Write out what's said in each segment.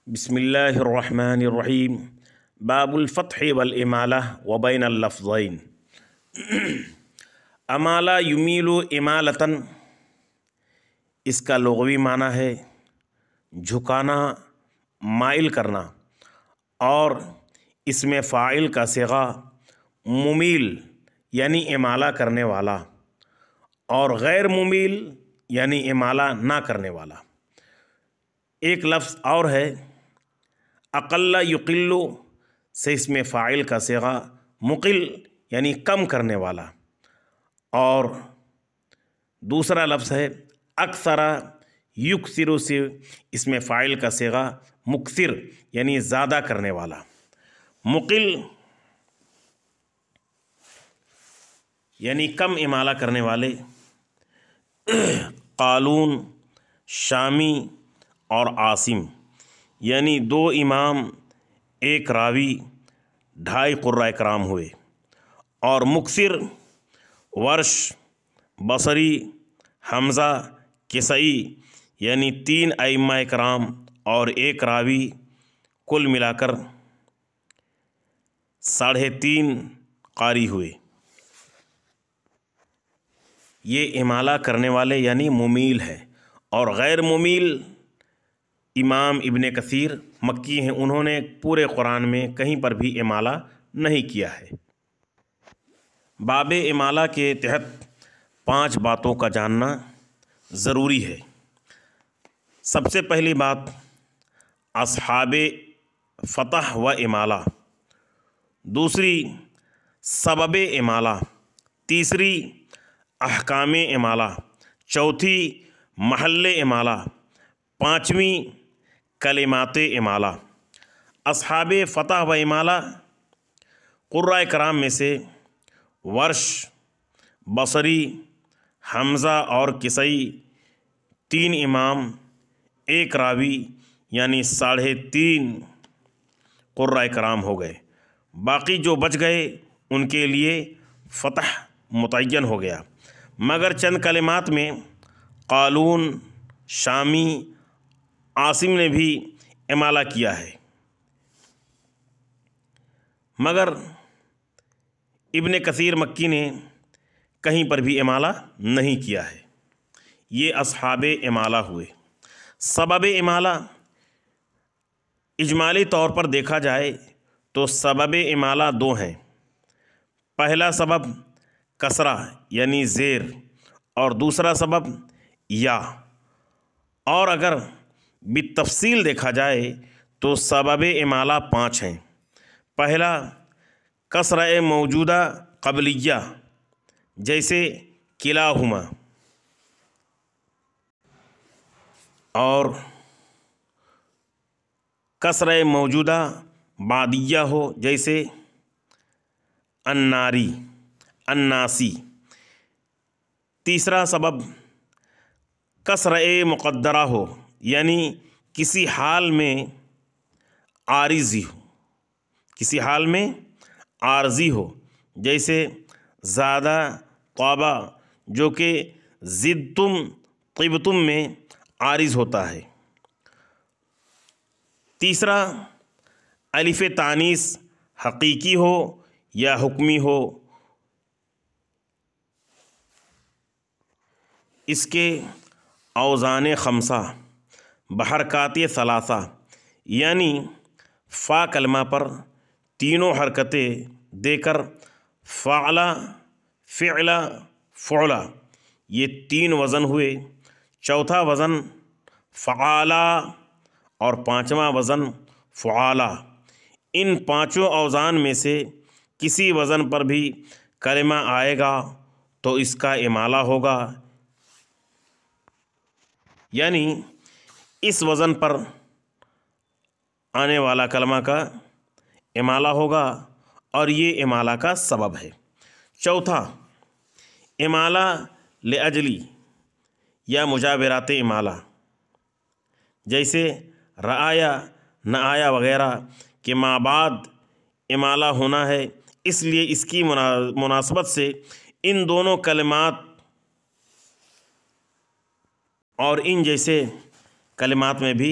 بسم اللہ الرحمن الرحیم باب الفتح والامالہ وبین اللفظین۔ امالہ یمیل امالتاً، اس کا لغوی معنی ہے جھکانا، مائل کرنا، اور اس میں فاعل کا صیغہ ممیل یعنی امالہ کرنے والا اور غیر ممیل یعنی امالہ نہ کرنے والا۔ ایک لفظ اور ہے اقل یقل، سے اس میں فاعل کا صیغہ مقل یعنی کم کرنے والا، اور دوسرا لفظ ہے اکثر یکثر، سے اس میں فاعل کا صیغہ مکثر یعنی زیادہ کرنے والا۔ مقل یعنی کم امالہ کرنے والے۔ قالون، شامی اور عاصم یعنی دو امام، ایک راوی، 2.5 قرۂ کرام ہوئے۔ اور مکثر ورش، بصری، حمزہ، کسائی یعنی 3 ائمہ کرام اور ایک راوی، کل ملا کر 3.5 قاری ہوئے۔ یہ امالہ کرنے والے یعنی ممیل ہے، اور غیر ممیل امام ابن کثیر مکی ہیں، انہوں نے پورے قرآن میں کہیں پر بھی امالہ نہیں کیا ہے۔ باب امالہ کے تحت 5 باتوں کا جاننا ضروری ہے۔ سب سے پہلی بات اصحاب فتح و امالہ، دوسری سبب امالہ، تیسری احکام امالہ، چوتھی محل امالہ، پانچویں کلمات امالہ۔ اصحاب فتح و امالہ قرۂ کرام میں سے ورش، بصری، حمزہ اور کسائی 3 امام، ایک راوی یعنی 3.5 قرۂ کرام ہو گئے۔ باقی جو بچ گئے ان کے لیے فتح متعین ہو گیا، مگر چند کلمات میں قالون، شامی، عاصم نے بھی امالہ کیا ہے، مگر ابن کثیر مکی نے کہیں پر بھی امالہ نہیں کیا ہے۔ یہ اصحاب امالہ ہوئے۔ سبب امالہ اجمالی طور پر دیکھا جائے تو سبب امالہ 2 ہیں۔ پہلا سبب کسرہ یعنی زیر، اور دوسرا سبب یا، اور اگر بالتفصیل دیکھا جائے تو سبب امالہ 5 ہیں۔ پہلا کسرہ موجودہ قبلیہ، جیسے کلاہما، اور کسرہ موجودہ بعدیہ ہو، جیسے الناری، الناسی۔ تیسرا سبب کسرہ مقدرہ ہو، یعنی کسی حال میں عارضی ہو، کسی حال میں عارضی ہو، جیسے زادہ، طابہ، جو کہ زدتم، طبتم میں عارض ہوتا ہے۔ تیسرا الف تانیث حقیقی ہو یا حکمی ہو، اس کے اوزان 5 بحرکات 3، یعنی فا کلمہ پر تینوں حرکتیں دے کر فعل، فعل، فعل، یہ 3 وزن ہوئے۔ چوتھا وزن فعالا اور 5واں وزن فعالا۔ ان 5 اوزان میں سے کسی وزن پر بھی کلمہ آئے گا تو اس کا امالہ ہوگا، یعنی اس وزن پر آنے والا کلمہ کا امالہ ہوگا، اور یہ امالہ کا سبب ہے۔ چوتھا امالہ لاجلی یا مجاورات امالہ، جیسے رعایا، نعایا وغیرہ کے مابعد امالہ ہونا ہے، اس لیے اس کی مناسبت سے ان دونوں کلمات اور ان جیسے کلمات میں بھی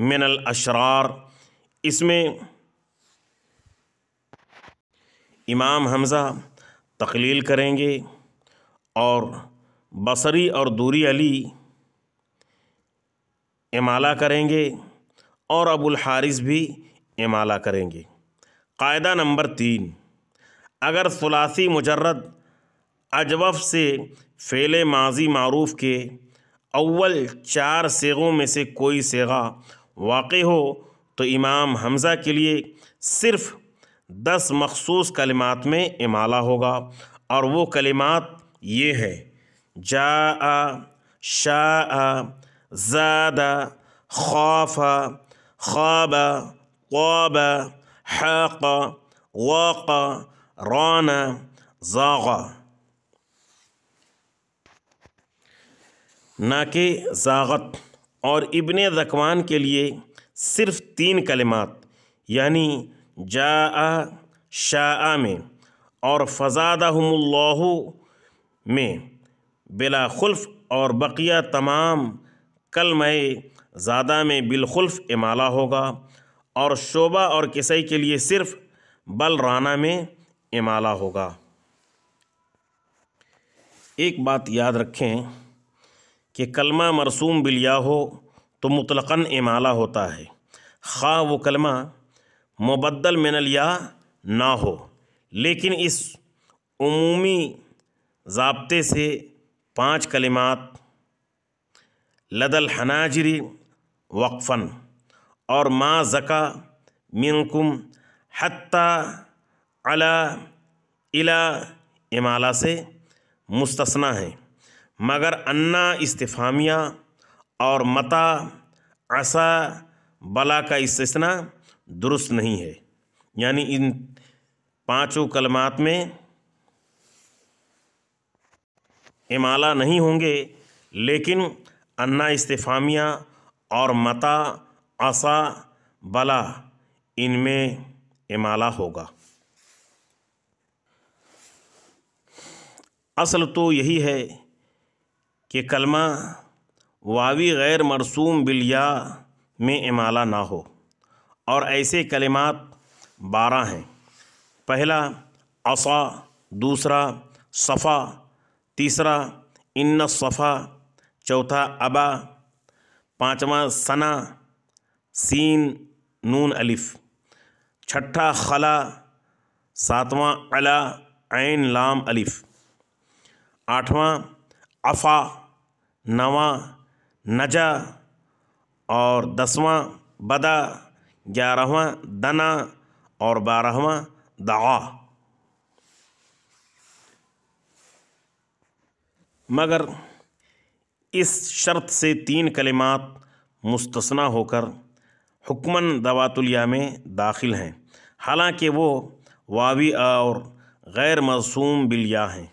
من الاشرار، اس میں امام حمزہ تقلیل کریں گے اور بصری اور دوری علی امالہ کریں گے اور ابو الحارث بھی امالہ کریں گے۔ قاعدہ نمبر 3، اگر ثلاثی مجرد اجوف سے فعل ماضی معروف کے اول 4 صیغوں میں سے کوئی صیغہ واقع ہو تو امام حمزہ کے لیے صرف 10 مخصوص کلمات میں امالہ ہوگا، اور وہ کلمات یہ ہے: جاء، شاء، زاد، خاف، خواب، طاب، حاق، واق، ران، زاغ، نہ کہ زاغت۔ اور ابن ذکوان کے لیے صرف 3 کلمات یعنی جاء، شاء میں اور فزادہم اللہ میں بلا خلف، اور بقیہ تمام کلمہ زادہ میں بالخلف امالہ ہوگا، اور شعبہ اور کسائی کے لیے صرف بل رانا میں امالہ ہوگا۔ ایک بات یاد رکھیں کہ کلمہ مرسوم بالیا ہو تو مطلقاً امالہ ہوتا ہے، خواہ وہ کلمہ مبدل من الیا نہ ہو، لیکن اس عمومی ضابطے سے 5 کلمات لدى الحناجر وقفاً اور ما زکا منکم حتی علی امالہ سے مستثنیٰ ہیں، مگر انا استفہامیہ اور متا، عسا، بلا کا استثناء درست نہیں ہے، یعنی ان 5 کلمات میں امالہ نہیں ہوں گے، لیکن انا استفہامیہ اور متا، عسا، بلا ان میں امالہ ہوگا۔ اصل تو یہی ہے کہ کلمہ واوی غیر مرسوم بالیا میں امالہ نہ ہو، اور ایسے کلمات 12 ہیں: پہلا عصا، دوسرا صفا، تیسرا ان الصفا، چوتھا ابا، پانچواں ثنا سین نون الف، چھٹا خلا، ساتواں علا عین لام الف، آٹھواں عفا، نواں نجا اور 10واں بدا، 11واں دنا اور 12واں دعا۔ مگر اس شرط سے 3 کلمات مستثنیٰ ہو کر حکماً ذوات الیا میں داخل ہیں، حالانکہ وہ واوی اور غیر مرسوم بالیا ہیں۔